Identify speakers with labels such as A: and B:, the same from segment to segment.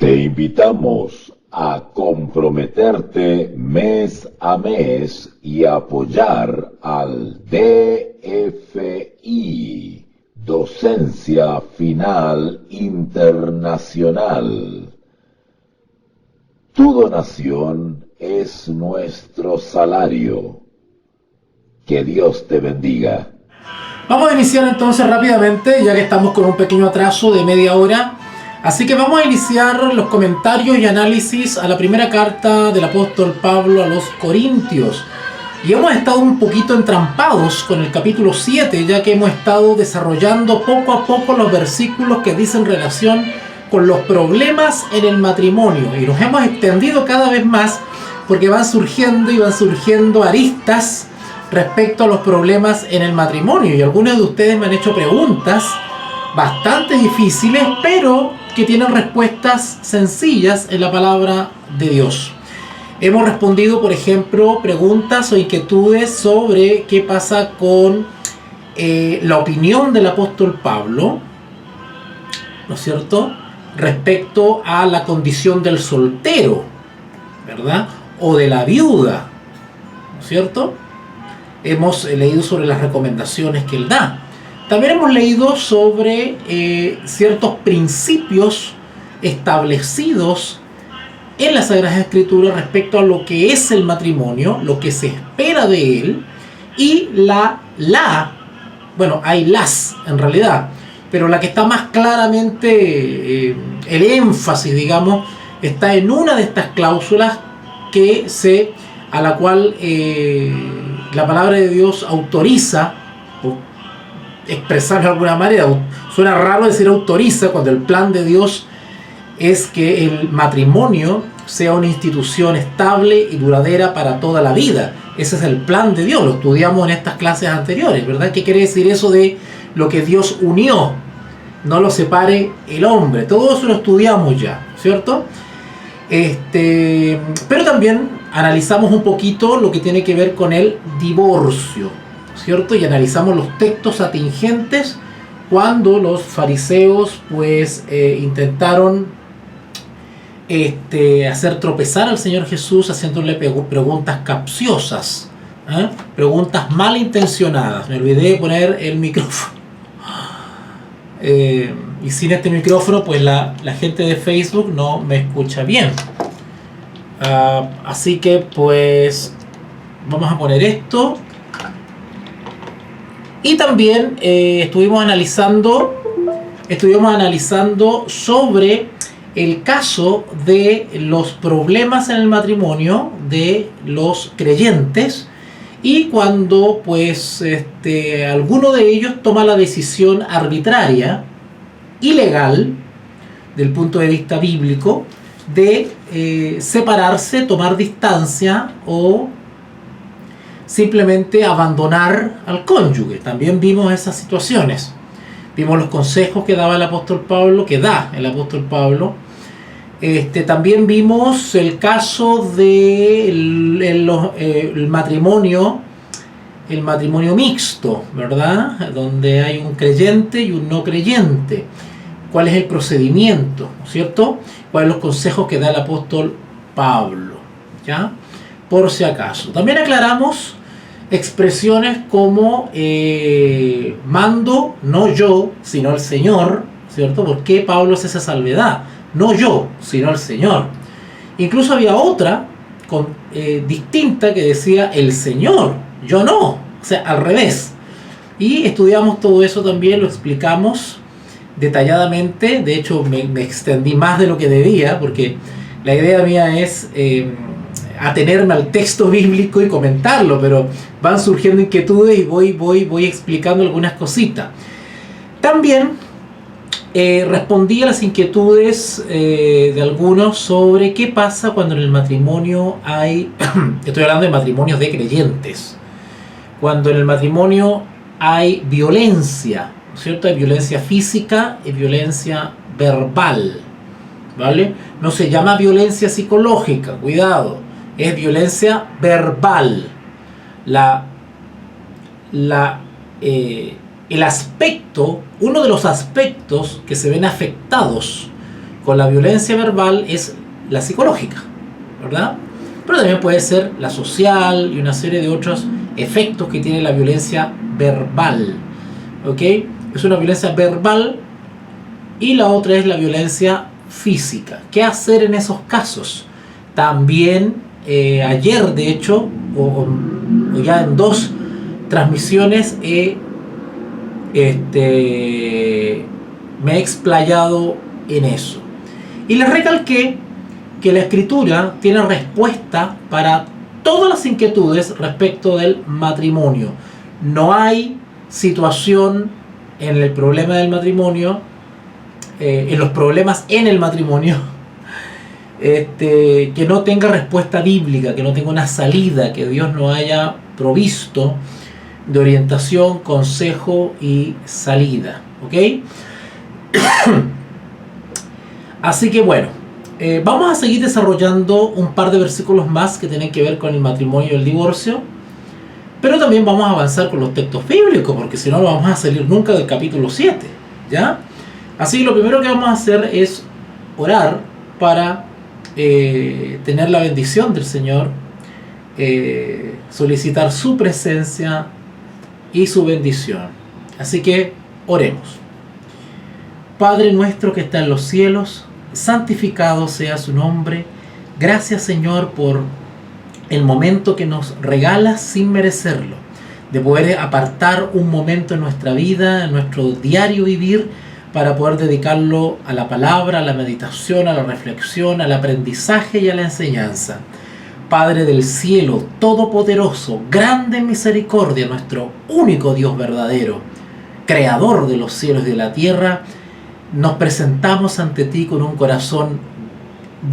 A: Te invitamos a comprometerte mes a mes y apoyar al DFI, Docencia Final Internacional. Tu donación es nuestro salario. Que Dios te bendiga.
B: Vamos a iniciar entonces rápidamente, ya que estamos con un pequeño atraso de media hora. Así que vamos a iniciar los comentarios y análisis a la primera carta del apóstol Pablo a los Corintios. Y hemos estado un poquito entrampados con el capítulo 7, ya que hemos estado desarrollando poco a poco los versículos que dicen relación con los problemas en el matrimonio. Y nos hemos extendido cada vez más porque van surgiendo aristas respecto a los problemas en el matrimonio. Y algunos de ustedes me han hecho preguntas bastante difíciles, pero que tienen respuestas sencillas en la palabra de Dios. Hemos respondido, por ejemplo, preguntas o inquietudes sobre qué pasa con la opinión del apóstol Pablo, ¿no es cierto?, respecto a la condición del soltero, ¿verdad?, o de la viuda, ¿no es cierto? Hemos leído sobre las recomendaciones que él da. También hemos leído sobre ciertos principios establecidos en las Sagradas Escrituras respecto a lo que es el matrimonio, lo que se espera de él, y hay las en realidad, pero la que está más claramente, el énfasis, digamos, está en una de estas cláusulas a la cual la palabra de Dios autoriza, por expresarlo de alguna manera. Suena raro decir autoriza cuando el plan de Dios es que el matrimonio sea una institución estable y duradera para toda la vida. Ese es el plan de Dios, lo estudiamos en estas clases anteriores, ¿verdad? ¿Qué quiere decir eso de lo que Dios unió? No lo separe el hombre. Todo eso lo estudiamos ya, ¿cierto? Pero también analizamos un poquito lo que tiene que ver con el divorcio, ¿cierto? Y analizamos los textos atingentes cuando los fariseos intentaron hacer tropezar al Señor Jesús haciéndole preguntas capciosas, preguntas malintencionadas. Me olvidé de poner el micrófono. Y sin este micrófono, pues la gente de Facebook no me escucha bien. Así que pues vamos a poner esto. Y también estuvimos analizando sobre el caso de los problemas en el matrimonio de los creyentes, y cuando alguno de ellos toma la decisión arbitraria, ilegal del punto de vista bíblico, de separarse, tomar distancia o simplemente abandonar al cónyuge. También vimos esas situaciones. Vimos los consejos que da el apóstol Pablo. También vimos el caso del matrimonio mixto, ¿verdad? Donde hay un creyente y un no creyente. ¿Cuál es el procedimiento, ¿no es cierto? ¿Cuáles son los consejos que da el apóstol Pablo? ¿Ya? Por si acaso. También aclaramos expresiones como mando, no yo, sino el Señor, ¿cierto? ¿Por qué Pablo hace esa salvedad? No yo, sino el Señor. Incluso había otra distinta que decía el Señor, yo no, o sea, al revés. Y estudiamos todo eso también, lo explicamos detalladamente. De hecho, me extendí más de lo que debía, porque la idea mía es atenerme al texto bíblico y comentarlo, pero van surgiendo inquietudes y voy explicando algunas cositas. También respondí a las inquietudes de algunos sobre qué pasa cuando en el matrimonio estoy hablando de matrimonios de creyentes, cuando en el matrimonio hay violencia, ¿no es cierto? Hay violencia física y violencia verbal, ¿vale? No se llama violencia psicológica, cuidado, es violencia verbal. Uno de los aspectos que se ven afectados con la violencia verbal es la psicológica, ¿verdad? Pero también puede ser la social y una serie de otros efectos que tiene la violencia verbal, ¿ok? Es una violencia verbal y la otra es la violencia física. ¿Qué hacer en esos casos? También ayer, de hecho, o ya en 2 transmisiones me he explayado en eso. Y les recalqué que la Escritura tiene respuesta para todas las inquietudes respecto del matrimonio. No hay situación en el problema del matrimonio, en los problemas en el matrimonio, que no tenga respuesta bíblica, que no tenga una salida, que Dios no haya provisto de orientación, consejo y salida, ¿ok? Así que bueno, vamos a seguir desarrollando un par de versículos más que tienen que ver con el matrimonio y el divorcio, pero también vamos a avanzar con los textos bíblicos, porque si no, no vamos a salir nunca del capítulo 7, ¿ya? Así que lo primero que vamos a hacer es orar para tener la bendición del Señor, solicitar su presencia y su bendición. Así que oremos. Padre nuestro que está en los cielos, santificado sea su nombre. Gracias, Señor, por el momento que nos regalas sin merecerlo, de poder apartar un momento en nuestra vida, en nuestro diario vivir, para poder dedicarlo a la palabra, a la meditación, a la reflexión, al aprendizaje y a la enseñanza. Padre del cielo, todopoderoso, grande en misericordia, nuestro único Dios verdadero, creador de los cielos y de la tierra, nos presentamos ante ti con un corazón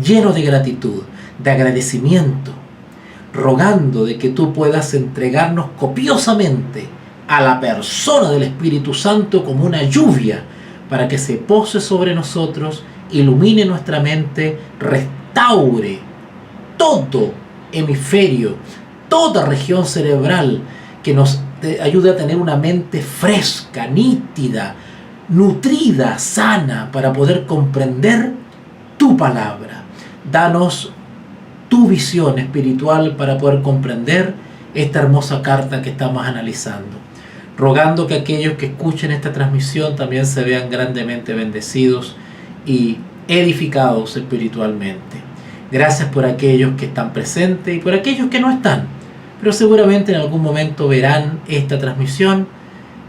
B: lleno de gratitud, de agradecimiento, rogando de que tú puedas entregarnos copiosamente a la persona del Espíritu Santo como una lluvia, para que se pose sobre nosotros, ilumine nuestra mente, restaure todo hemisferio, toda región cerebral, que nos ayude a tener una mente fresca, nítida, nutrida, sana, para poder comprender tu palabra. Danos tu visión espiritual para poder comprender esta hermosa carta que estamos analizando, rogando que aquellos que escuchen esta transmisión también se vean grandemente bendecidos y edificados espiritualmente. Gracias por aquellos que están presentes y por aquellos que no están, pero seguramente en algún momento verán esta transmisión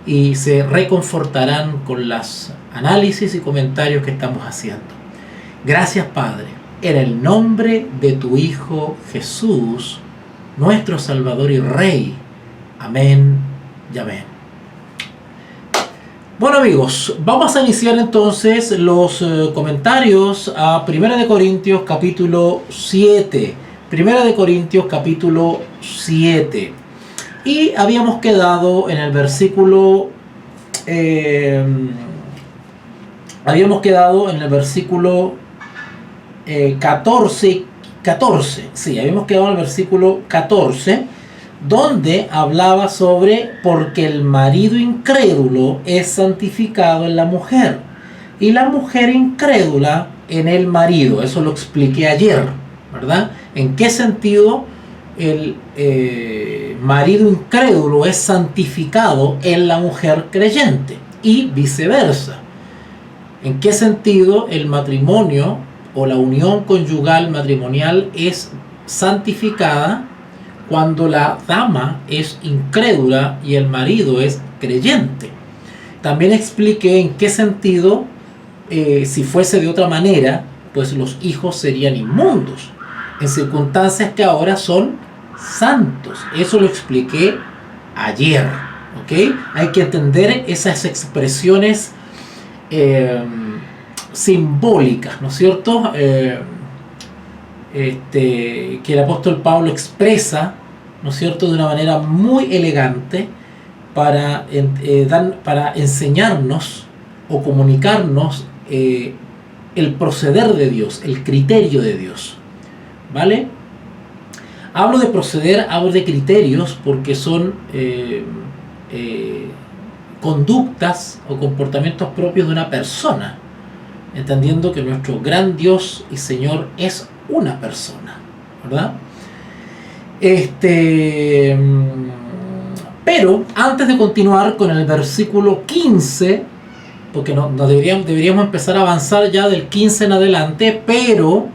B: y se reconfortarán con los análisis y comentarios que estamos haciendo. Gracias, Padre, en el nombre de tu Hijo Jesús, nuestro Salvador y Rey. Amén y amén. Bueno, amigos, vamos a iniciar entonces los comentarios a 1 Corintios capítulo 7. 1 Corintios capítulo 7. Y habíamos quedado en el versículo 14. Sí, habíamos quedado en el versículo 14, donde hablaba sobre porque el marido incrédulo es santificado en la mujer y la mujer incrédula en el marido. Eso lo expliqué ayer, ¿verdad? ¿En qué sentido el marido incrédulo es santificado en la mujer creyente y viceversa? ¿En qué sentido el matrimonio o la unión conyugal matrimonial es santificada cuando la dama es incrédula y el marido es creyente? También expliqué en qué sentido, si fuese de otra manera, pues los hijos serían inmundos, en circunstancias que ahora son santos. Eso lo expliqué ayer, ¿ok? Hay que entender esas expresiones simbólicas, ¿no es cierto? Que el apóstol Pablo expresa, ¿no es cierto?, de una manera muy elegante para enseñarnos o comunicarnos el proceder de Dios, el criterio de Dios, ¿vale? Hablo de proceder, hablo de criterios porque son conductas o comportamientos propios de una persona. entendiendo que nuestro gran Dios y Señor es una persona, ¿verdad? Pero antes de continuar con el versículo 15, porque no deberíamos empezar a avanzar ya del 15 en adelante, pero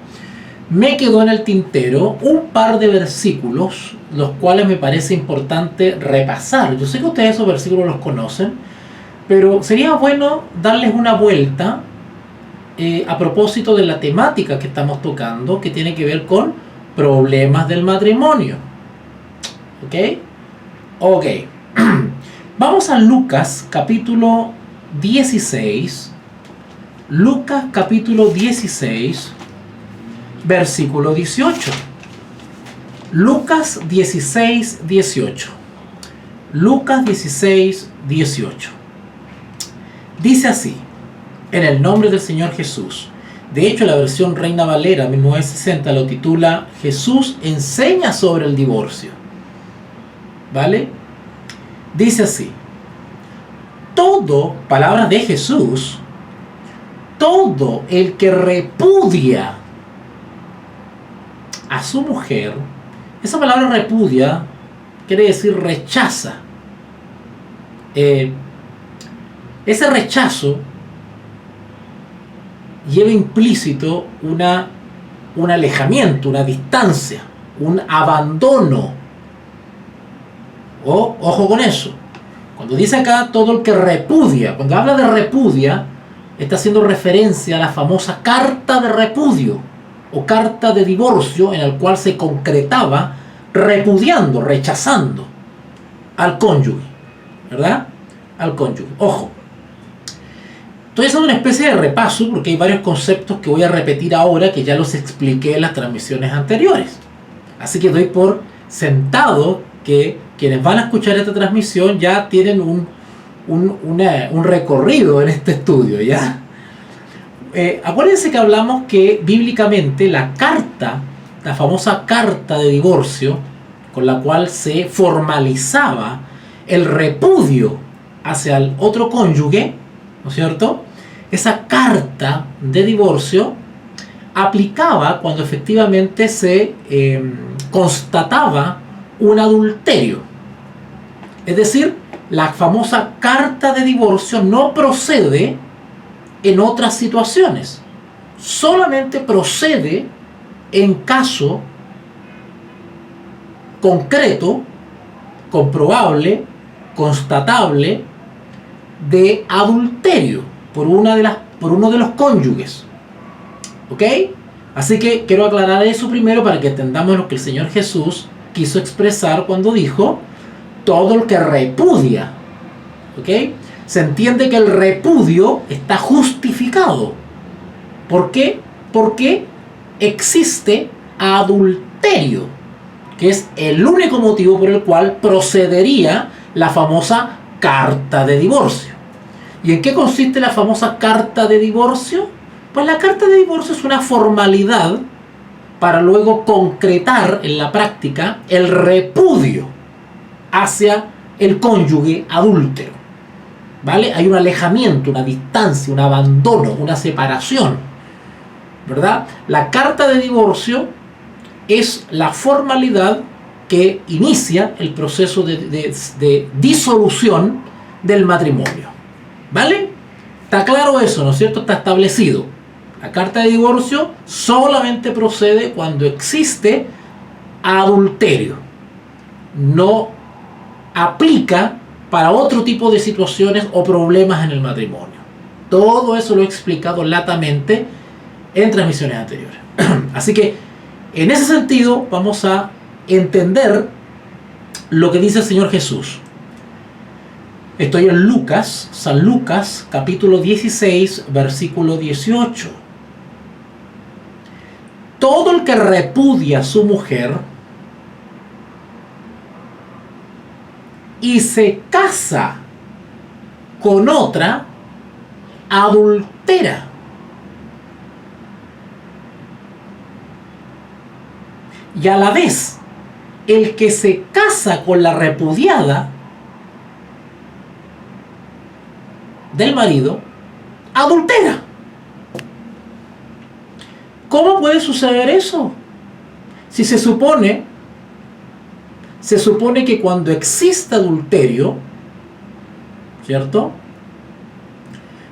B: me quedó en el tintero un par de versículos, los cuales me parece importante repasar. Yo sé que ustedes esos versículos los conocen, pero sería bueno darles una vuelta a propósito de la temática que estamos tocando, que tiene que ver con problemas del matrimonio. ¿Ok? Ok. Vamos a Lucas capítulo 16. Lucas capítulo 16, versículo 18. Lucas 16, 18. Lucas 16, 18. Dice así, en el nombre del Señor Jesús. De hecho, la versión Reina Valera 1960 lo titula Jesús enseña sobre el divorcio. ¿Vale? Dice así. Todo, palabras de Jesús, todo el que repudia a su mujer, esa palabra repudia quiere decir rechaza. Ese rechazo lleva implícito un alejamiento, una distancia, un abandono. Ojo con eso. Cuando dice acá todo el que repudia, cuando habla de repudia, está haciendo referencia a la famosa carta de repudio o carta de divorcio en el cual se concretaba repudiando, rechazando al cónyuge, ¿verdad? Al cónyuge. Ojo. Estoy haciendo una especie de repaso porque hay varios conceptos que voy a repetir ahora que ya los expliqué en las transmisiones anteriores. Así que doy por sentado que quienes van a escuchar esta transmisión ya tienen un recorrido en este estudio, ¿ya? Acuérdense que hablamos que bíblicamente la famosa carta de divorcio, con la cual se formalizaba el repudio hacia el otro cónyuge, ¿no es cierto? Esa carta de divorcio aplicaba cuando efectivamente se constataba un adulterio. Es decir, la famosa carta de divorcio no procede en otras situaciones. Solamente procede en caso concreto, comprobable, constatable de adulterio por uno de los cónyuges. ¿Ok? Así que quiero aclarar eso primero para que entendamos lo que el Señor Jesús quiso expresar cuando dijo todo el que repudia. ¿Ok? Se entiende que el repudio está justificado. ¿Por qué? Porque existe adulterio, que es el único motivo por el cual procedería la famosa carta de divorcio. ¿Y en qué consiste la famosa carta de divorcio? Pues la carta de divorcio es una formalidad para luego concretar en la práctica el repudio hacia el cónyuge adúltero. ¿Vale? Hay un alejamiento, una distancia, un abandono, una separación, ¿verdad? La carta de divorcio es la formalidad que inicia el proceso de disolución del matrimonio. ¿Vale? Está claro eso, ¿no es cierto? Está establecido. La carta de divorcio solamente procede cuando existe adulterio. No aplica para otro tipo de situaciones o problemas en el matrimonio. Todo eso lo he explicado latamente en transmisiones anteriores. Así que, en ese sentido, vamos a entender lo que dice el Señor Jesús. Estoy en Lucas, San Lucas, capítulo 16, versículo 18. Todo el que repudia a su mujer y se casa con otra, adultera. Y a la vez, el que se casa con la repudiada del marido, adultera. ¿Cómo puede suceder eso? Si se supone que cuando existe adulterio, ¿cierto?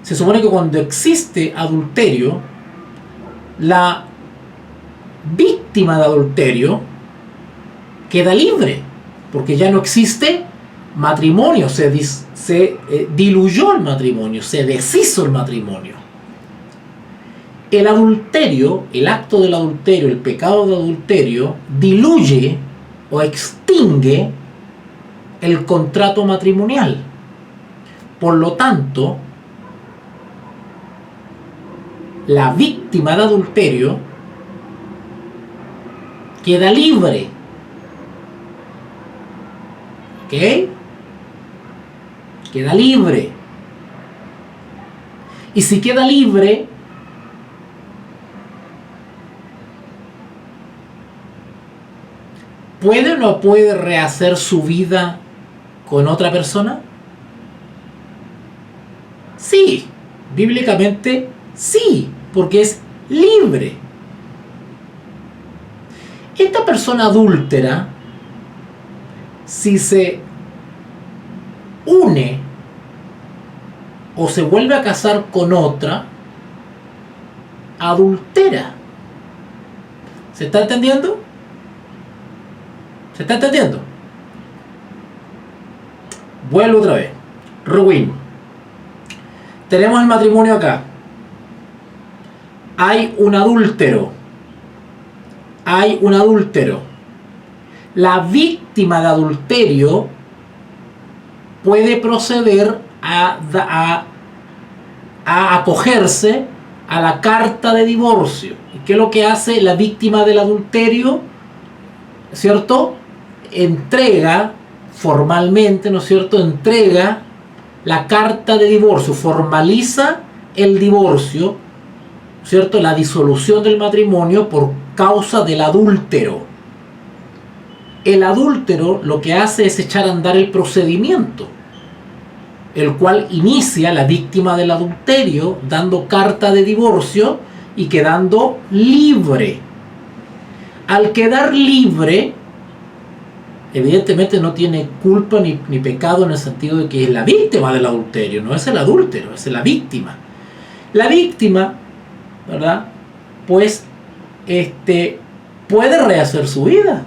B: Se supone que cuando existe adulterio, la víctima de adulterio queda libre, porque ya no existe matrimonio, se diluyó el matrimonio, se deshizo el matrimonio. El adulterio, el acto del adulterio, el pecado de adulterio, diluye o extingue el contrato matrimonial. Por lo tanto, la víctima de adulterio queda libre. ¿Ok? Queda libre. Y si queda libre, ¿puede o no puede rehacer su vida con otra persona? Sí, bíblicamente sí, porque es libre. Esta persona adúltera, si se une o se vuelve a casar con otra, adultera. ¿Se está entendiendo? ¿Se está entendiendo? Vuelvo otra vez. Ruin. Tenemos el matrimonio acá. Hay un adúltero. Hay un adúltero. La víctima de adulterio puede proceder a acogerse a la carta de divorcio. ¿Y qué es lo que hace la víctima del adulterio? ¿Cierto? Entrega formalmente, ¿no es cierto? Entrega la carta de divorcio, formaliza el divorcio, ¿cierto? La disolución del matrimonio por causa del adúltero. El adúltero lo que hace es echar a andar el procedimiento, el cual inicia la víctima del adulterio dando carta de divorcio y quedando libre. Al quedar libre, evidentemente no tiene culpa ni pecado en el sentido de que es la víctima del adulterio, no es el adúltero, es la víctima. La víctima, ¿verdad? Pues puede rehacer su vida.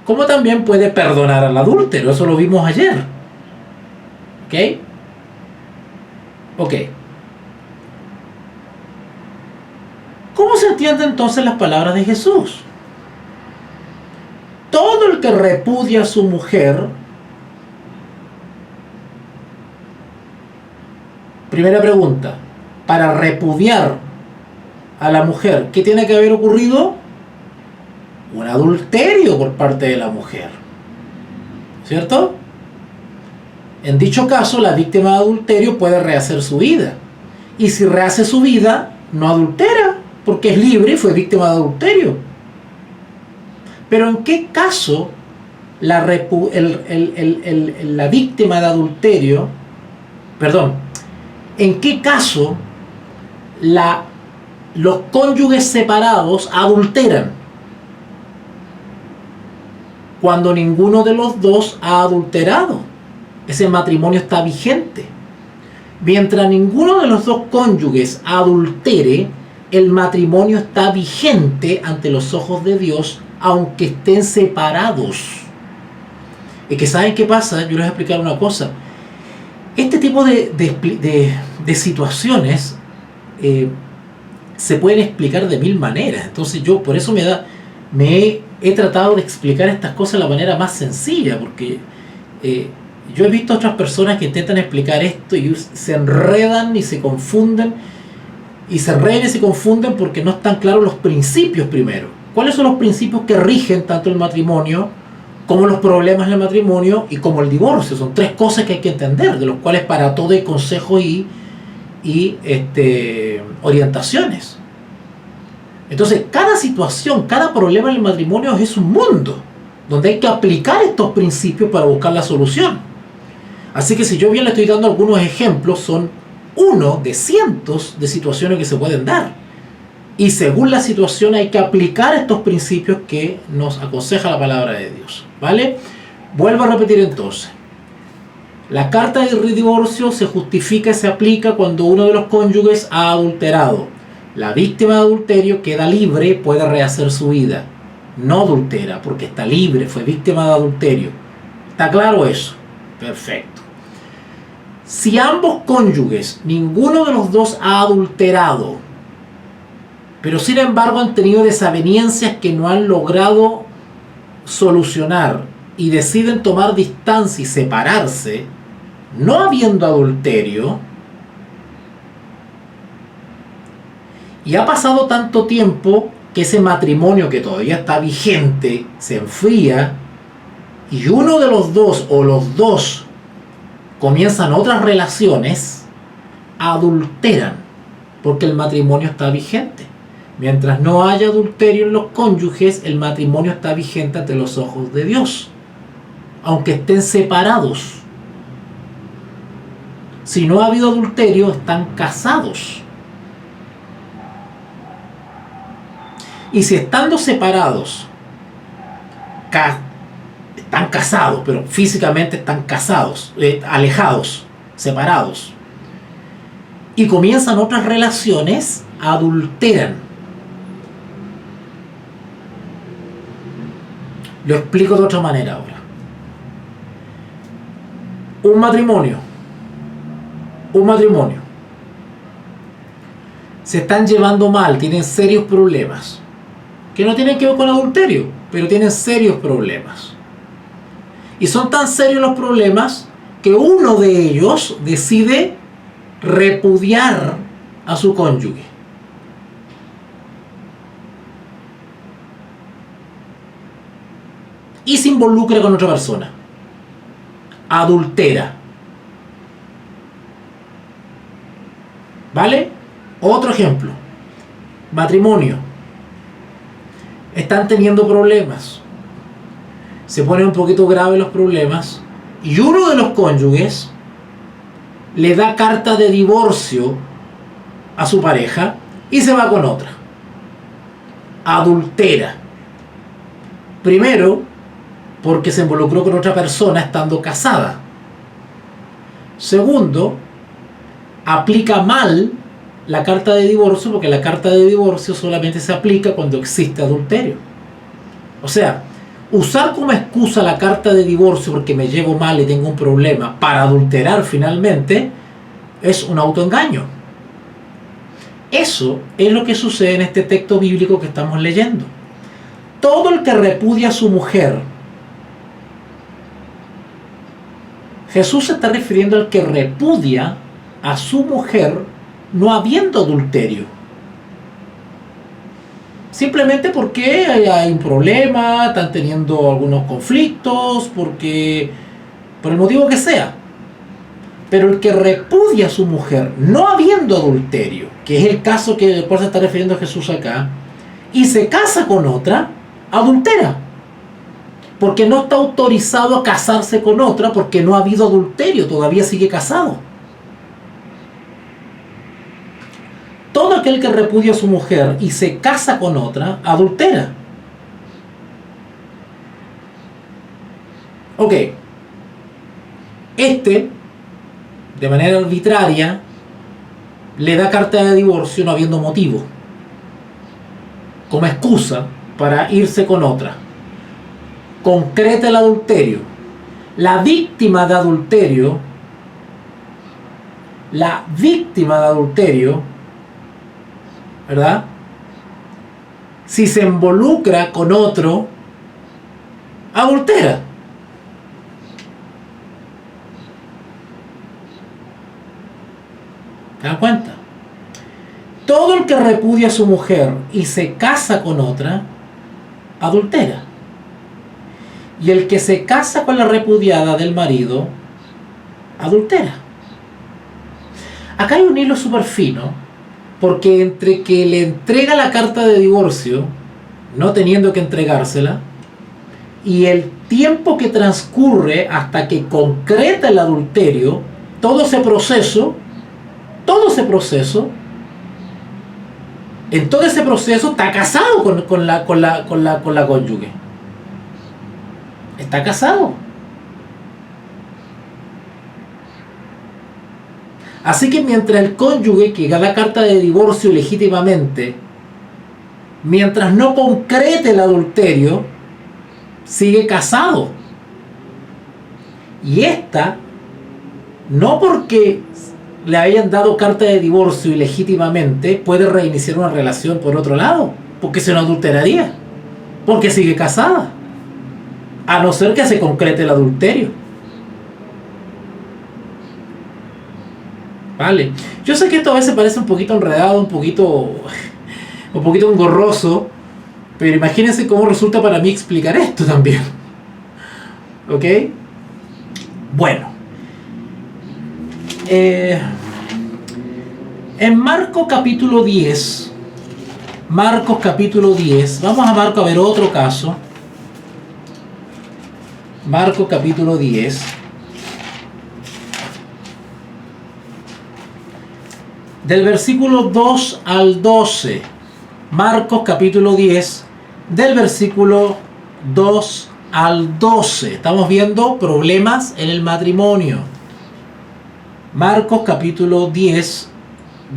B: Como también puede perdonar al adúltero, eso lo vimos ayer. ¿Ok? Ok. ¿Cómo se entienden entonces las palabras de Jesús? Todo el que repudia a su mujer, primera pregunta, para repudiar a la mujer, ¿qué tiene que haber ocurrido? Un adulterio por parte de la mujer, ¿cierto? En dicho caso, la víctima de adulterio puede rehacer su vida, y si rehace su vida, no adultera, porque es libre y fue víctima de adulterio. Pero ¿en qué caso la víctima de adulterio, en qué caso los cónyuges separados adulteran? Cuando ninguno de los dos ha adulterado, ese matrimonio está vigente. Mientras ninguno de los dos cónyuges adultere, el matrimonio está vigente ante los ojos de Dios, aunque estén separados. Es que ¿saben qué pasa? Yo les voy a explicar una cosa. Este tipo de situaciones se pueden explicar de mil maneras. Entonces yo por eso he tratado de explicar estas cosas de la manera más sencilla, porque yo he visto a otras personas que intentan explicar esto y se enredan y se confunden, porque no están claros los principios primero. ¿Cuáles son los principios que rigen tanto el matrimonio como los problemas del matrimonio y como el divorcio? Son tres cosas que hay que entender, de los cuales para todo hay consejos y orientaciones. Entonces, cada situación, cada problema en el matrimonio es un mundo donde hay que aplicar estos principios para buscar la solución. Así que si yo bien le estoy dando algunos ejemplos, son uno de cientos de situaciones que se pueden dar. Y según la situación hay que aplicar estos principios que nos aconseja la palabra de Dios. ¿Vale? Vuelvo a repetir entonces. La carta de divorcio se justifica y se aplica cuando uno de los cónyuges ha adulterado. La víctima de adulterio queda libre, puede rehacer su vida. No adultera, porque está libre, fue víctima de adulterio. ¿Está claro eso? Perfecto. Si ambos cónyuges, ninguno de los dos ha adulterado, pero sin embargo han tenido desavenencias que no han logrado solucionar y deciden tomar distancia y separarse, no habiendo adulterio, y ha pasado tanto tiempo que ese matrimonio que todavía está vigente se enfría y uno de los dos o los dos comienzan otras relaciones, adulteran porque el matrimonio está vigente. Mientras no haya adulterio en los cónyuges, el matrimonio está vigente ante los ojos de Dios, aunque estén separados. Si no ha habido adulterio, están casados. Y si estando separados, están casados, pero físicamente están casados, alejados, separados, y comienzan otras relaciones, adulteran. Lo explico de otra manera ahora. Un matrimonio. Se están llevando mal, tienen serios problemas. Que no tienen que ver con adulterio, pero tienen serios problemas. Y son tan serios los problemas que uno de ellos decide repudiar a su cónyuge. Y se involucra con otra persona. Adultera. ¿Vale? Otro ejemplo. Matrimonio. Están teniendo problemas. Se ponen un poquito graves los problemas. Y uno de los cónyuges le da carta de divorcio a su pareja y se va con otra. Adultera. Primero, porque se involucró con otra persona estando casada. Segundo, aplica mal la carta de divorcio, porque la carta de divorcio solamente se aplica cuando existe adulterio. O sea, usar como excusa la carta de divorcio porque me llevo mal y tengo un problema para adulterar finalmente es un autoengaño. Eso es lo que sucede en este texto bíblico que estamos leyendo. Todo el que repudia a su mujer, Jesús se está refiriendo al que repudia a su mujer no habiendo adulterio. Simplemente porque hay un problema, están teniendo algunos conflictos, porque por el motivo que sea. Pero el que repudia a su mujer no habiendo adulterio, que es el caso que después se está refiriendo a Jesús acá, y se casa con otra, adultera. Porque no está autorizado a casarse con otra porque no ha habido adulterio, todavía sigue casado. Todo aquel que repudia a su mujer y se casa con otra, adultera. Ok. De manera arbitraria, le da carta de divorcio no habiendo motivo, como excusa para irse con otra. Concreta el adulterio. La víctima de adulterio, ¿verdad? Si se involucra con otro, adultera. ¿Te das cuenta? Todo el que repudia a su mujer y se casa con otra, adultera. Y el que se casa con la repudiada del marido, adultera. Acá hay un hilo súper fino, porque entre que le entrega la carta de divorcio, no teniendo que entregársela, y el tiempo que transcurre hasta que concreta el adulterio, todo ese proceso todo ese proceso, en todo ese proceso está casado con la cónyuge. Está casado. Así que mientras el cónyuge que da carta de divorcio legítimamente, mientras no concrete el adulterio, sigue casado. Y esta, no porque le hayan dado carta de divorcio ilegítimamente, puede reiniciar una relación por otro lado, porque se no adulteraría, porque sigue casada, a no ser que se concrete el adulterio. Vale, yo sé que esto a veces parece un poquito enredado, un poquito engorroso, pero imagínense cómo resulta para mí explicar esto también. ¿Ok? Bueno, en Marcos capítulo 10, vamos a Marcos a ver otro caso. Marcos capítulo 10, del versículo 2 al 12. Marcos capítulo 10, del versículo 2 al 12. Estamos viendo problemas en el matrimonio. Marcos capítulo 10,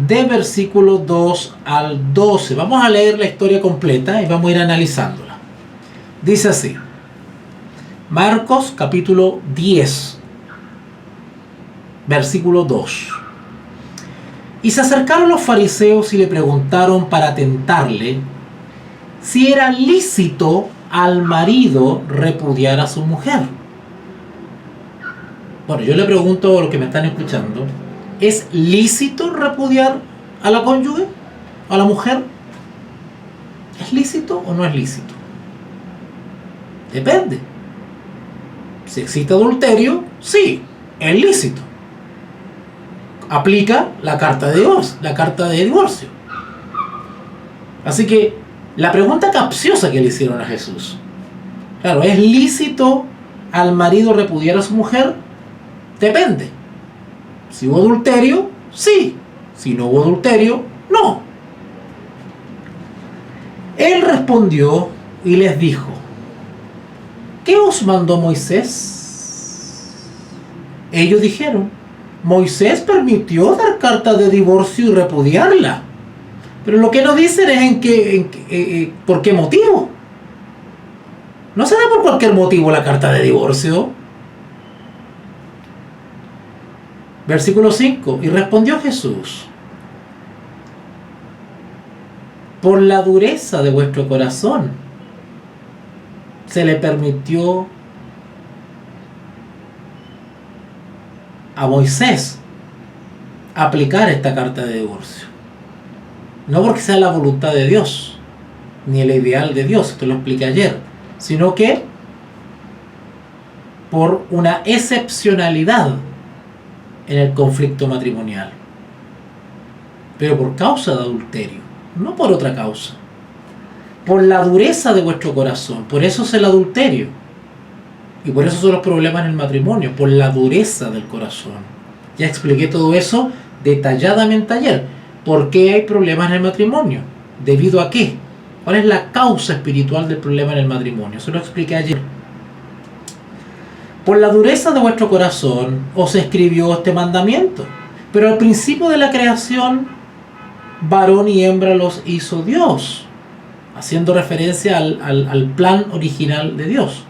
B: de versículo 2 al 12. Vamos a leer la historia completa y vamos a ir analizándola. Dice así. Marcos capítulo 10, versículo 2. Y se acercaron los fariseos y le preguntaron para tentarle si era lícito al marido repudiar a su mujer. Bueno, yo le pregunto a los que me están escuchando, ¿es lícito repudiar a la cónyuge, a la mujer? ¿Es lícito o no es lícito? Depende. Si existe adulterio, sí, es lícito. Aplica la carta de divorcio, Así que la pregunta capciosa que le hicieron a Jesús, claro, ¿es lícito al marido repudiar a su mujer? Depende. Si hubo adulterio, sí. Si no hubo adulterio, no. Él respondió y les dijo: ¿qué os mandó Moisés? Ellos dijeron: Moisés permitió dar carta de divorcio y repudiarla. Pero lo que no dicen es por qué motivo. No se da por cualquier motivo la carta de divorcio. Versículo 5. Y respondió Jesús: por la dureza de vuestro corazón se le permitió a Moisés aplicar esta carta de divorcio. No porque sea la voluntad de Dios, ni el ideal de Dios, esto lo expliqué ayer, sino que por una excepcionalidad en el conflicto matrimonial, pero por causa de adulterio, no por otra causa. Por la dureza de vuestro corazón, por eso es el adulterio. Y por eso son los problemas en el matrimonio, por la dureza del corazón. Ya expliqué todo eso detalladamente ayer. ¿Por qué hay problemas en el matrimonio? ¿Debido a qué? ¿Cuál es la causa espiritual del problema en el matrimonio? Eso lo expliqué ayer. Por la dureza de vuestro corazón os escribió este mandamiento. Pero al principio de la creación, varón y hembra los hizo Dios, haciendo referencia al plan original de Dios.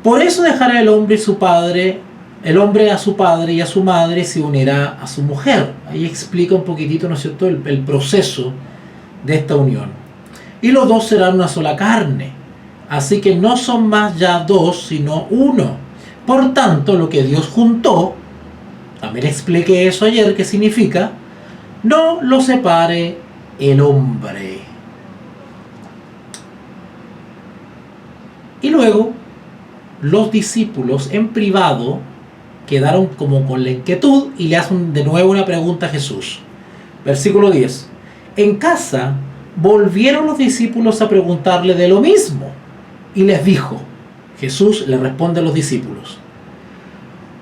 B: Por eso dejará el hombre a su padre y a su madre, y se unirá a su mujer. Ahí explica un poquitito, ¿no es cierto?, el proceso de esta unión. Y los dos serán una sola carne. Así que no son más ya dos, sino uno. Por tanto, lo que Dios juntó, también expliqué eso ayer, ¿qué significa? No lo separe el hombre. Y luego, los discípulos en privado quedaron como con la inquietud y le hacen de nuevo una pregunta a Jesús. Versículo 10. En casa volvieron los discípulos a preguntarle de lo mismo y les dijo, Jesús le responde a los discípulos: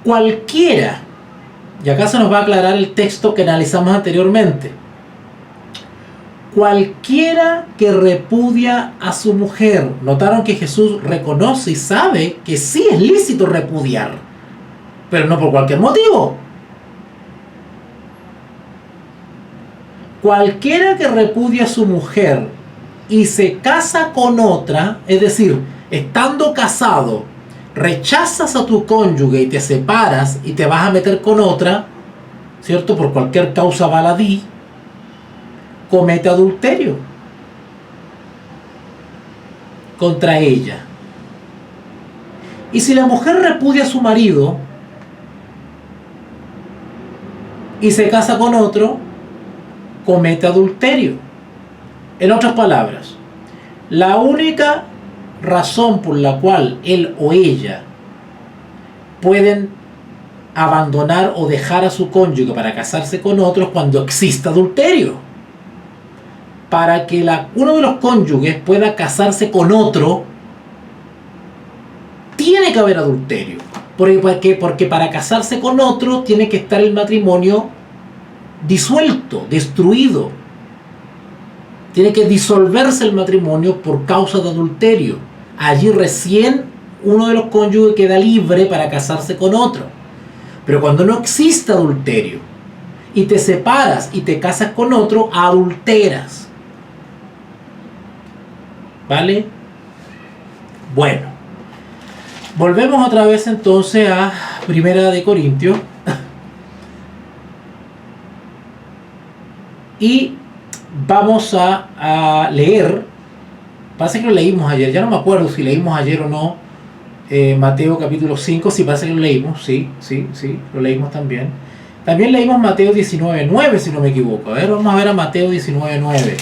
B: cualquiera Y acá se nos va a aclarar el texto que analizamos anteriormente. Cualquiera que repudia a su mujer. Notaron que Jesús reconoce y sabe que sí es lícito repudiar, pero no por cualquier motivo. Cualquiera que repudia a su mujer y se casa con otra, es decir, estando casado, rechazas a tu cónyuge y te separas y te vas a meter con otra, ¿cierto? Por cualquier causa baladí, comete adulterio contra ella. Y si la mujer repudia a su marido y se casa con otro, comete adulterio. En otras palabras, la única razón por la cual él o ella pueden abandonar o dejar a su cónyuge para casarse con otro es cuando exista adulterio. Para que uno de los cónyuges pueda casarse con otro, tiene que haber adulterio. Porque para casarse con otro tiene que estar el matrimonio disuelto, destruido. Tiene que disolverse el matrimonio por causa de adulterio. Allí recién uno de los cónyuges queda libre para casarse con otro. Pero cuando no existe adulterio y te separas y te casas con otro, adulteras. ¿Vale? Bueno, volvemos otra vez entonces a Primera de Corintios. Y vamos a leer, parece que lo leímos ayer, ya no me acuerdo si leímos ayer o no, Mateo capítulo 5, sí, parece que lo leímos, sí, lo leímos también. También leímos Mateo 19:9, si no me equivoco. A ver, vamos a ver a Mateo 19:9.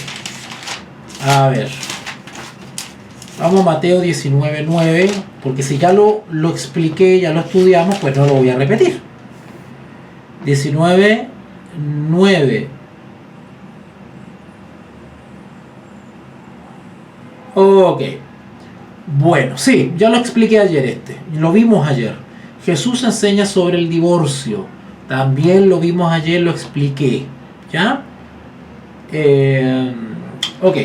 B: A ver. Vamos a Mateo 19:9, porque si ya lo expliqué, ya lo estudiamos, pues no lo voy a repetir. 19:9. Ok. Bueno, sí, ya lo expliqué ayer lo vimos ayer. Jesús enseña sobre el divorcio. También lo vimos ayer, lo expliqué. ¿Ya? Ok.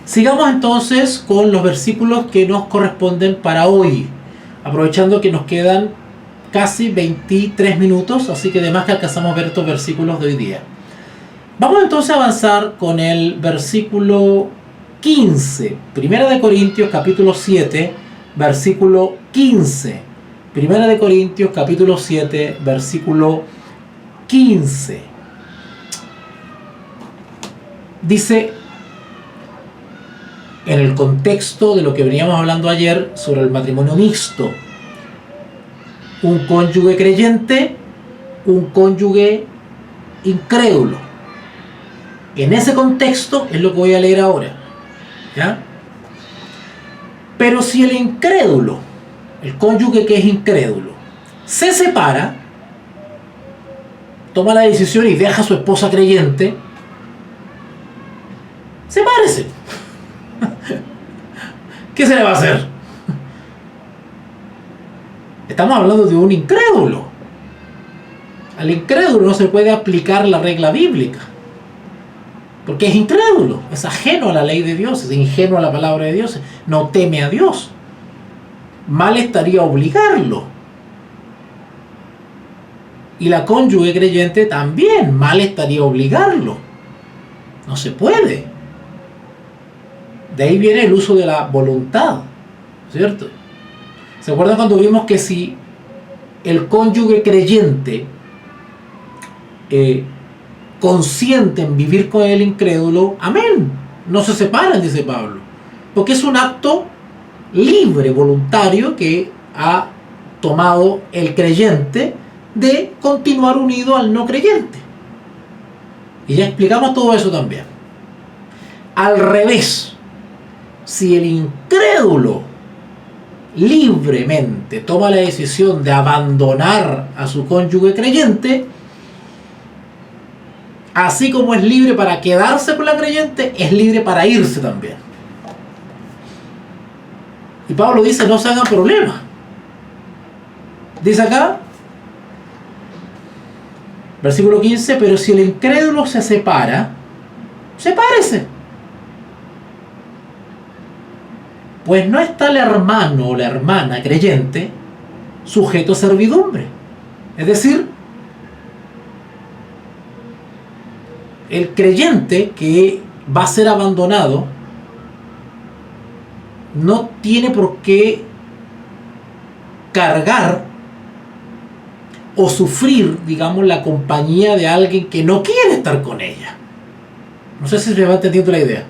B: Sigamos entonces con los versículos que nos corresponden para hoy. Aprovechando que nos quedan casi 23 minutos, así que además que alcanzamos a ver estos versículos de hoy día. Vamos entonces a avanzar con el versículo 15. Primera de Corintios capítulo 7, versículo 15. Primera de Corintios capítulo 7, versículo 15. Dice, en el contexto de lo que veníamos hablando ayer sobre el matrimonio mixto, un cónyuge creyente, un cónyuge incrédulo. En ese contexto es lo que voy a leer ahora. ¿Ya? Pero si el incrédulo, el cónyuge que es incrédulo, se separa, toma la decisión y deja a su esposa creyente, sepárese. ¿Qué se le va a hacer? Estamos hablando de un incrédulo. Al incrédulo no se puede aplicar la regla bíblica, porque es incrédulo, es ajeno a la ley de Dios, es ingenuo a la palabra de Dios, no teme a Dios. Mal estaría obligarlo. Y la cónyuge creyente también, mal estaría obligarlo. No se puede. De ahí viene el uso de la voluntad, ¿cierto? ¿Se acuerdan cuando vimos que si el cónyuge creyente consciente en vivir con el incrédulo, amén, no se separan, dice Pablo, porque es un acto libre, voluntario, que ha tomado el creyente de continuar unido al no creyente. Y ya explicamos todo eso también. Al revés, si el incrédulo libremente toma la decisión de abandonar a su cónyuge creyente, así como es libre para quedarse con la creyente, es libre para irse también. Y Pablo dice, no se hagan problemas. Dice acá, Versículo 15, pero si el incrédulo se separa, sepárese. Pues no está el hermano o la hermana creyente sujeto a servidumbre. Es decir, el creyente que va a ser abandonado no tiene por qué cargar o sufrir, digamos, la compañía de alguien que no quiere estar con ella. No sé si se va entendiendo la idea.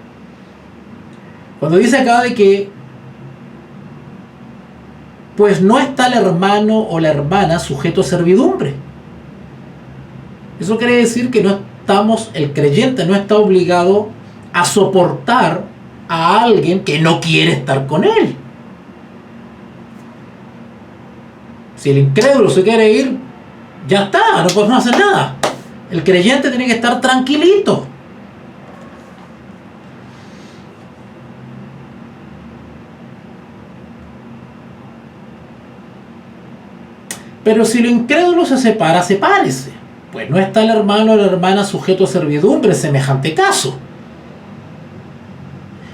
B: Cuando dice acá de que pues no está el hermano o la hermana sujeto a servidumbre. Eso quiere decir que no estamos, el creyente no está obligado a soportar a alguien que no quiere estar con él. Si el incrédulo se quiere ir, ya está, no podemos hacer nada. El creyente tiene que estar tranquilito. Pero si el incrédulo se separa, sepárese. Pues no está el hermano o la hermana sujeto a servidumbre en semejante caso,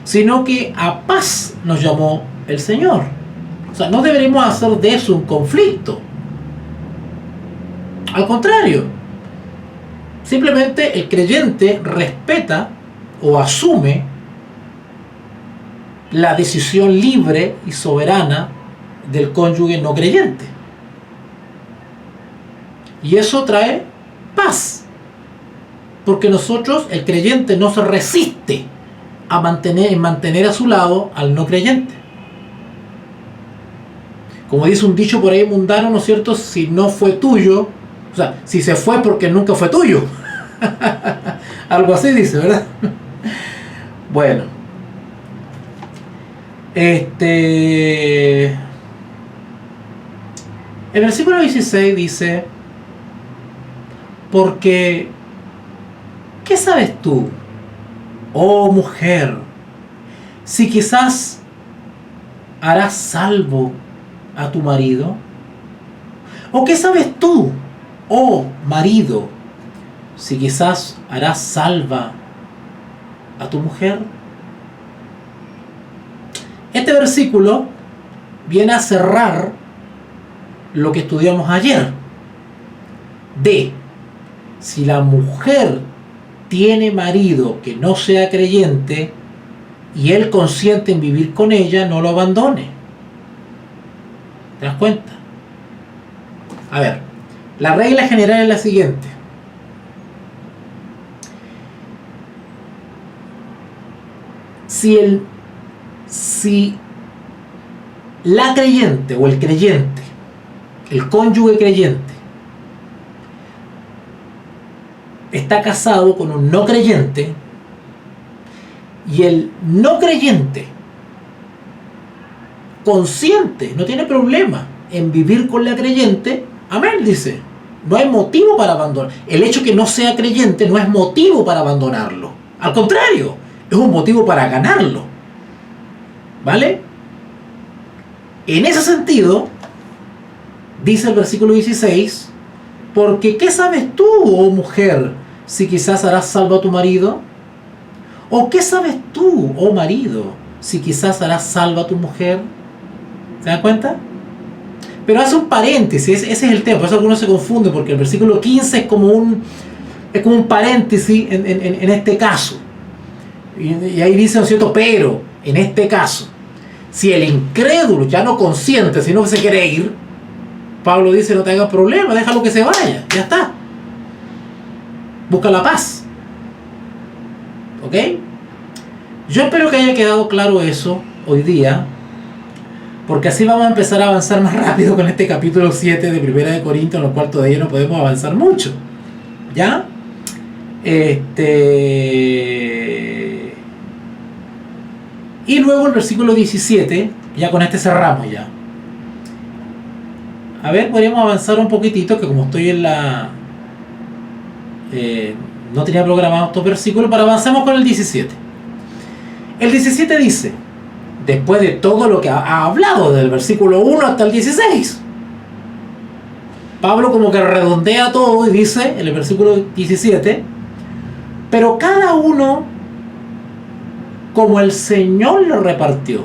B: sino que a paz nos llamó el Señor. O sea, no deberemos hacer de eso un conflicto. Al contrario, simplemente el creyente respeta o asume la decisión libre y soberana del cónyuge no creyente. Y eso trae paz. Porque nosotros, el creyente, no se resiste a mantener a su lado al no creyente. Como dice un dicho por ahí mundano, ¿no es cierto? Si no fue tuyo, o sea, si se fue porque nunca fue tuyo. Algo así dice, ¿verdad? Bueno. El versículo 16 dice: porque, ¿qué sabes tú, oh mujer, si quizás harás salvo a tu marido? ¿O qué sabes tú, oh marido, si quizás harás salva a tu mujer? Este versículo viene a cerrar lo que estudiamos ayer. Si la mujer tiene marido que no sea creyente y él consiente en vivir con ella, no lo abandone. ¿Te das cuenta? A ver, la regla general es la siguiente. Si la creyente o el creyente, el cónyuge creyente, está casado con un no creyente y el no creyente consciente, no tiene problema en vivir con la creyente, amén, dice, no hay motivo para abandonar. El hecho que no sea creyente no es motivo para abandonarlo, al contrario, es un motivo para ganarlo, ¿vale? En ese sentido dice el versículo 16: porque ¿qué sabes tú, oh mujer, si quizás harás salvo a tu marido? ¿O qué sabes tú, oh marido, si quizás harás salvo a tu mujer? ¿Se dan cuenta? Pero hace un paréntesis, ese es el tema, por eso algunos se confunden, porque el versículo 15 es como un paréntesis en este caso. Y ahí dice, ¿no es cierto? Pero, en este caso, si el incrédulo ya no consiente, sino que se quiere ir, Pablo dice: no te hagas problema, déjalo que se vaya, ya está. Busca la paz. ¿Ok? Yo espero que haya quedado claro eso hoy día, porque así vamos a empezar a avanzar más rápido con este capítulo 7 de Primera de Corintios, en lo cual todavía no podemos avanzar mucho. ¿Ya? Y luego el versículo 17, ya con este cerramos ya. A ver, podríamos avanzar un poquitito, que como estoy en la... no tenía programado estos versículos, pero avancemos con el 17. El 17 dice, después de todo lo que ha hablado del versículo 1 hasta el 16, Pablo como que redondea todo y dice en el versículo 17, pero cada uno como el Señor lo repartió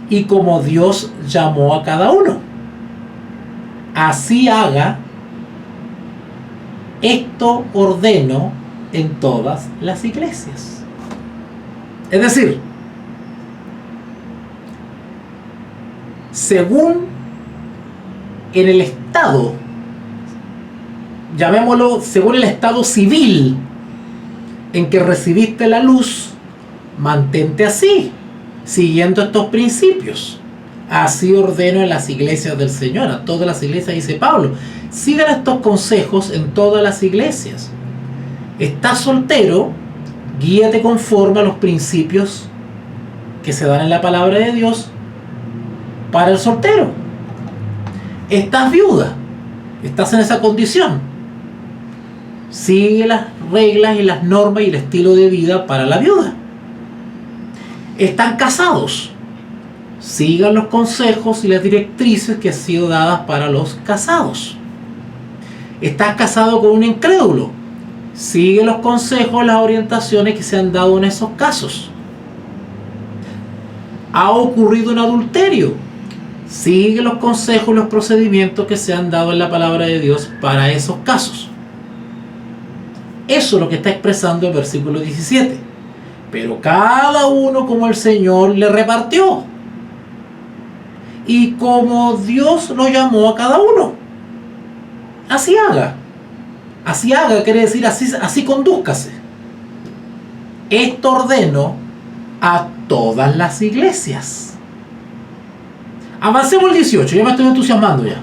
B: y como Dios llamó a cada uno, así haga. Esto ordeno en todas las iglesias. Es decir, según en el estado, llamémoslo, según el estado civil en que recibiste la luz, mantente así, siguiendo estos principios. Así ordeno en las iglesias del Señor, a todas las iglesias, dice Pablo. Sigan estos consejos en todas las iglesias. Estás soltero, guíate conforme a los principios que se dan en la palabra de Dios para el soltero. Estás viuda, estás en esa condición. Sigue las reglas y las normas y el estilo de vida para la viuda. Están casados. Sigan los consejos y las directrices que han sido dadas para los casados. Estás casado con un incrédulo. Sigue los consejos, las orientaciones que se han dado en esos casos. Ha ocurrido un adulterio. Sigue los consejos y los procedimientos que se han dado en la palabra de Dios para esos casos. Eso es lo que está expresando el versículo 17. Pero cada uno como el Señor le repartió. Y como Dios lo llamó a cada uno. Así haga. Así haga quiere decir así condúzcase. Esto ordeno a todas las iglesias. Avancemos al 18, ya me estoy entusiasmando ya.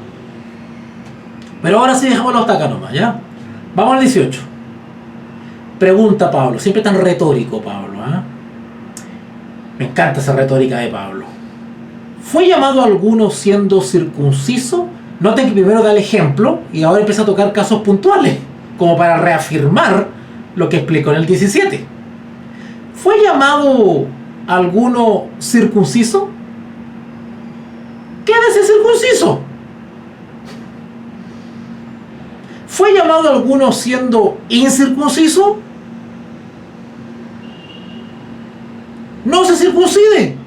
B: Pero ahora sí dejámoslo hasta acá nomás, ¿ya? Vamos al 18. Pregunta Pablo, siempre tan retórico Pablo, ¿eh? Me encanta esa retórica de Pablo. ¿Fue llamado alguno siendo circunciso? Noten que primero da el ejemplo y ahora empieza a tocar casos puntuales, como para reafirmar lo que explicó en el 17. ¿Fue llamado alguno circunciso? Quédese circunciso. ¿Fue llamado alguno siendo incircunciso? No se circuncide.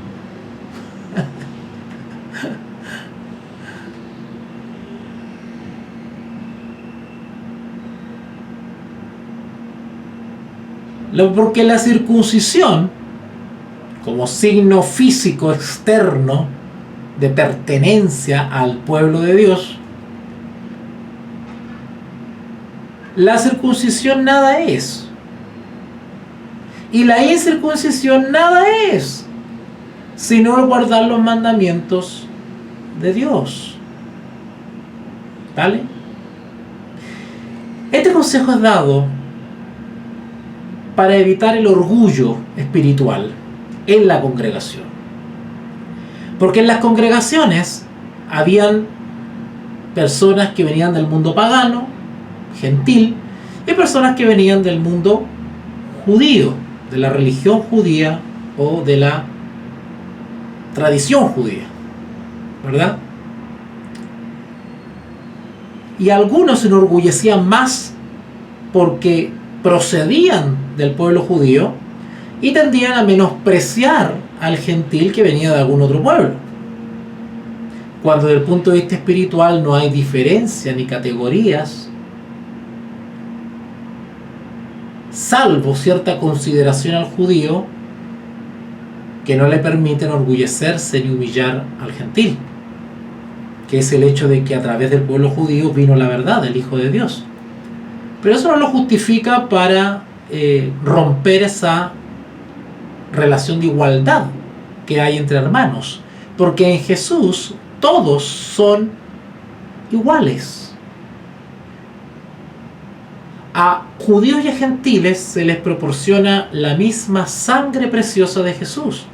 B: Porque la circuncisión, como signo físico externo de pertenencia al pueblo de Dios, la circuncisión nada es. Y la incircuncisión nada es, sino guardar los mandamientos de Dios. ¿Vale? Este consejo es dado para evitar el orgullo espiritual en la congregación. Porque en las congregaciones habían personas que venían del mundo pagano, gentil, y personas que venían del mundo judío, de la religión judía o de la tradición judía, ¿verdad? Y algunos se enorgullecían más porque procedían del pueblo judío y tendían a menospreciar al gentil que venía de algún otro pueblo, cuando desde el punto de vista espiritual no hay diferencia ni categorías, salvo cierta consideración al judío que no le permite enorgullecerse ni humillar al gentil, que es el hecho de que a través del pueblo judío vino la verdad, el Hijo de Dios. Pero eso no lo justifica para romper esa relación de igualdad que hay entre hermanos, porque en Jesús todos son iguales. A judíos y a gentiles se les proporciona la misma sangre preciosa de Jesús.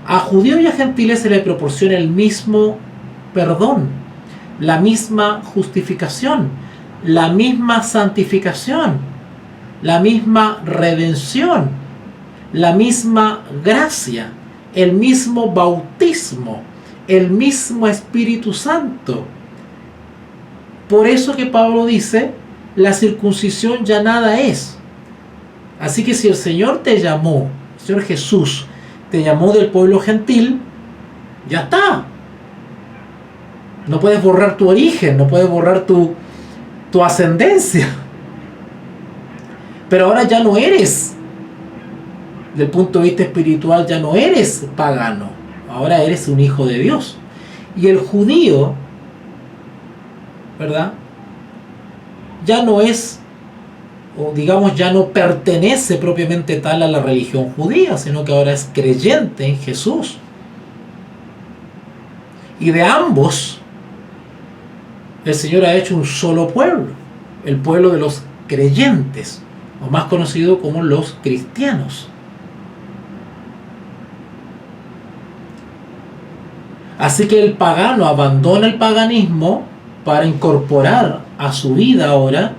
B: A judíos y a gentiles se les proporciona el mismo perdón, la misma justificación, la misma santificación, la misma redención, la misma gracia, el mismo bautismo, el mismo Espíritu Santo. Por eso que Pablo dice, la circuncisión ya nada es. Así que si el Señor te llamó, el Señor Jesús te llamó del pueblo gentil, ya está. No puedes borrar tu origen, no puedes borrar tu ascendencia. Pero ahora ya no eres, del punto de vista espiritual, ya no eres pagano. Ahora eres un hijo de Dios. Y el judío, ¿verdad?, ya no es, o digamos, ya no pertenece propiamente tal a la religión judía, sino que ahora es creyente en Jesús. Y de ambos, el Señor ha hecho un solo pueblo, el pueblo de los creyentes, o más conocido como los cristianos. Así que el pagano abandona el paganismo para incorporar a su vida ahora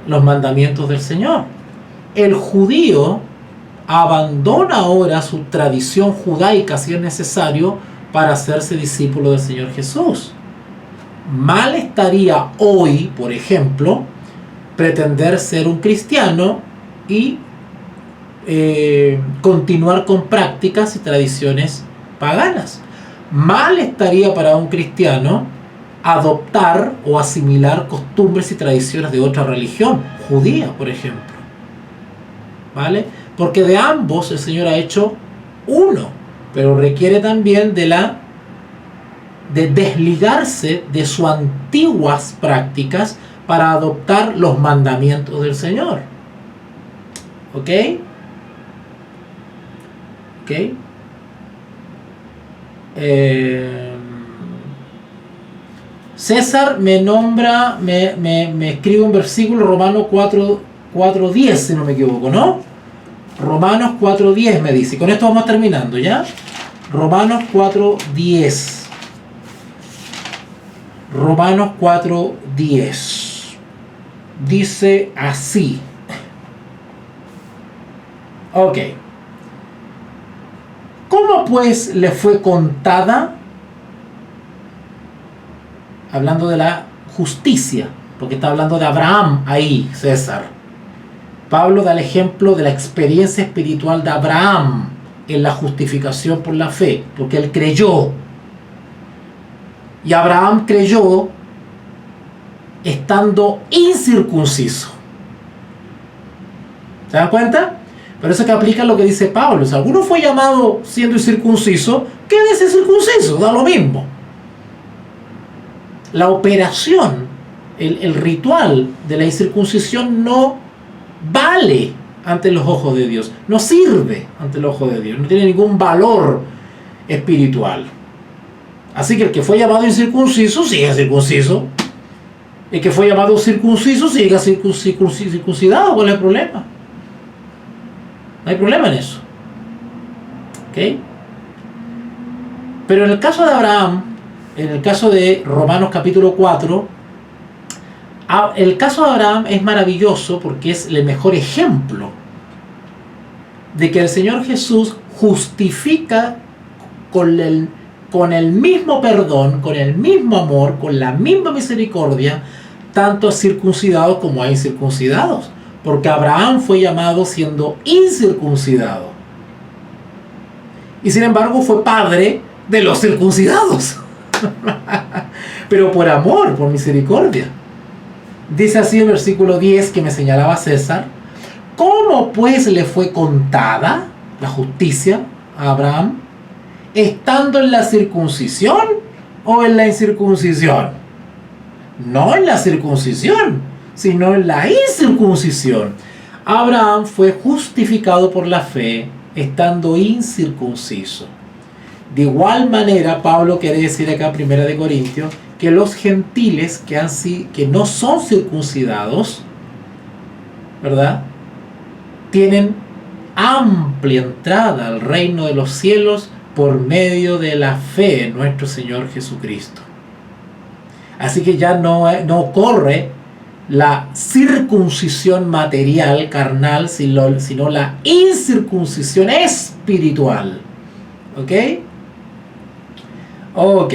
B: los mandamientos del Señor. El judío abandona ahora su tradición judaica, si es necesario, para hacerse discípulo del Señor Jesús. Mal estaría hoy, por ejemplo, pretender ser un cristiano y continuar con prácticas y tradiciones paganas. Mal estaría para un cristiano adoptar o asimilar costumbres y tradiciones de otra religión, judía, por ejemplo. ¿Vale? Porque de ambos el Señor ha hecho uno, pero requiere también de desligarse de sus antiguas prácticas para adoptar los mandamientos del Señor. ¿Ok? ¿Ok? César me nombra, me escribe un versículo, Romanos 4:10, si no me equivoco, ¿no? Romanos 4:10 me dice. Con esto vamos terminando, ¿ya? Romanos 4:10. Romanos 4:10. Dice así. Ok. ¿Cómo pues le fue contada? Hablando de la justicia, porque está hablando de Abraham ahí, César. Pablo da el ejemplo de la experiencia espiritual de Abraham en la justificación por la fe, porque él creyó. Y Abraham creyó estando incircunciso. ¿Se dan cuenta? Pero eso que aplica lo que dice Pablo. Si alguno fue llamado siendo incircunciso, quédese circunciso, da lo mismo. La operación, el ritual de la incircuncisión no vale ante los ojos de Dios, no sirve ante los ojos de Dios, no tiene ningún valor espiritual. Así que el que fue llamado incircunciso, siga circunciso. El que fue llamado circunciso, siga circuncidado. ¿Cuál es el problema? No hay problema en eso. ¿Ok? Pero en el caso de Abraham, en el caso de Romanos capítulo 4, el caso de Abraham es maravilloso porque es el mejor ejemplo de que el Señor Jesús justifica con el mismo perdón, con el mismo amor, con la misma misericordia, tanto a circuncidados como a incircuncidados. Porque Abraham fue llamado siendo incircuncidado. Y sin embargo fue padre de los circuncidados. Pero por amor, por misericordia. Dice así el versículo 10 que me señalaba César. ¿Cómo pues le fue contada la justicia a Abraham? ¿Estando en la circuncisión o en la incircuncisión? No en la circuncisión, sino en la incircuncisión. Abraham fue justificado por la fe estando incircunciso. De igual manera, Pablo quiere decir acá en 1 Corintios que los gentiles que no son circuncidados, ¿verdad?, tienen amplia entrada al reino de los cielos por medio de la fe en nuestro Señor Jesucristo. Así que ya no ocurre la circuncisión material, carnal, sino la incircuncisión espiritual. ¿Ok? Ok.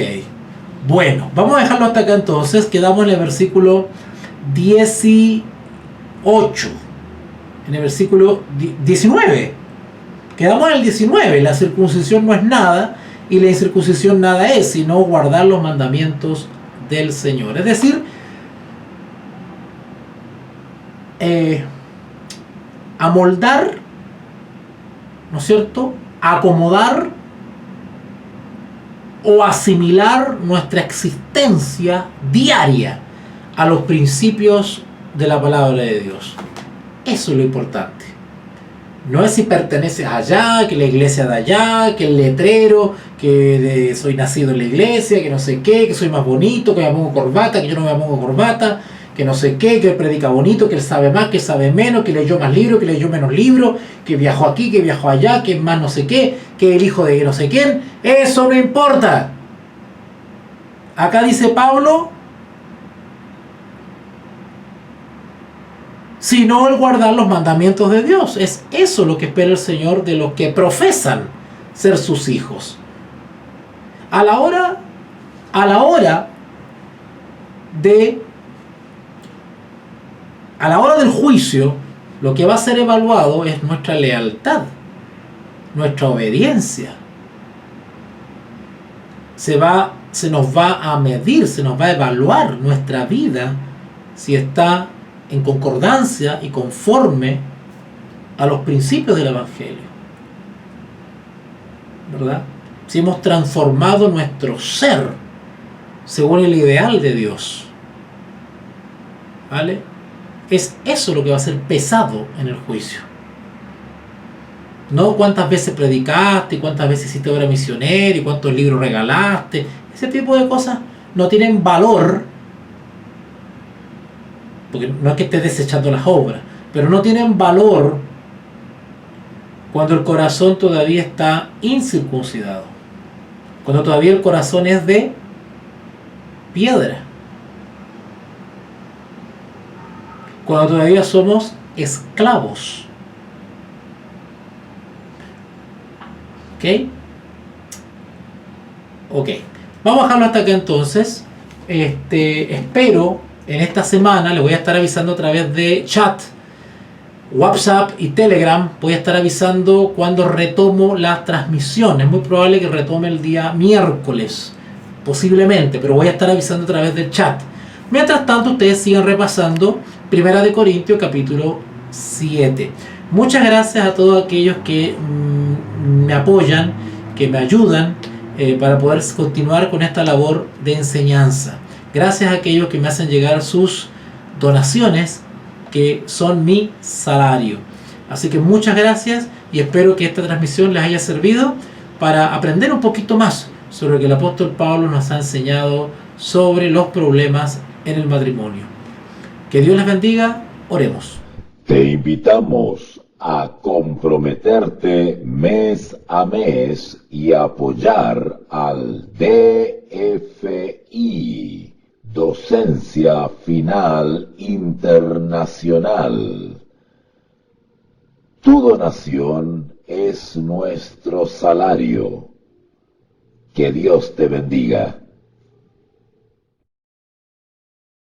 B: Bueno, vamos a dejarlo hasta acá entonces. Quedamos en el versículo 18. En el versículo 19. Quedamos en el 19. La circuncisión no es nada y la incircuncisión nada es, sino guardar los mandamientos del Señor. Es decir, amoldar, ¿no es cierto?, acomodar o asimilar nuestra existencia diaria a los principios de la palabra de Dios. Eso es lo importante. No es si perteneces allá, que la iglesia de allá, que el letrero, que soy nacido en la iglesia, que no sé qué, que soy más bonito, que me pongo corbata, que yo no me pongo corbata, que no sé qué, que él predica bonito, que él sabe más, que sabe menos, que leyó más libros, que leyó menos libros, que viajó aquí, que viajó allá, que es más no sé qué, que el hijo de no sé quién. Eso no importa. Acá dice Pablo, sino el guardar los mandamientos de Dios. Es eso lo que espera el Señor de los que profesan ser sus hijos. A la hora del juicio, lo que va a ser evaluado es nuestra lealtad, nuestra obediencia. Se nos va a medir, se nos va a evaluar nuestra vida si está en concordancia y conforme a los principios del Evangelio, ¿verdad? Si hemos transformado nuestro ser según el ideal de Dios, ¿vale? Es eso lo que va a ser pesado en el juicio. No cuántas veces predicaste, cuántas veces hiciste obra misionera y cuántos libros regalaste. Ese tipo de cosas no tienen valor, porque no es que estés desechando las obras, pero no tienen valor cuando el corazón todavía está incircuncidado, cuando todavía el corazón es de piedra, cuando todavía somos esclavos. Ok, vamos a dejarlo hasta acá entonces. Espero en esta semana, les voy a estar avisando a través de chat, WhatsApp y Telegram. Voy a estar avisando cuando retomo la transmisión. Es muy probable que retome el día miércoles, posiblemente, pero voy a estar avisando a través del chat. Mientras tanto, ustedes sigan repasando 1 Corintios capítulo 7. Muchas gracias a todos aquellos que me apoyan, que me ayudan para poder continuar con esta labor de enseñanza. Gracias a aquellos que me hacen llegar sus donaciones, que son mi salario. Así que muchas gracias y espero que esta transmisión les haya servido para aprender un poquito más sobre lo que el apóstol Pablo nos ha enseñado sobre los problemas en el matrimonio. Que Dios les bendiga. Oremos.
A: Te invitamos a comprometerte mes a mes y apoyar al DFI, Docencia Final Internacional. Tu donación es nuestro salario. Que Dios te bendiga.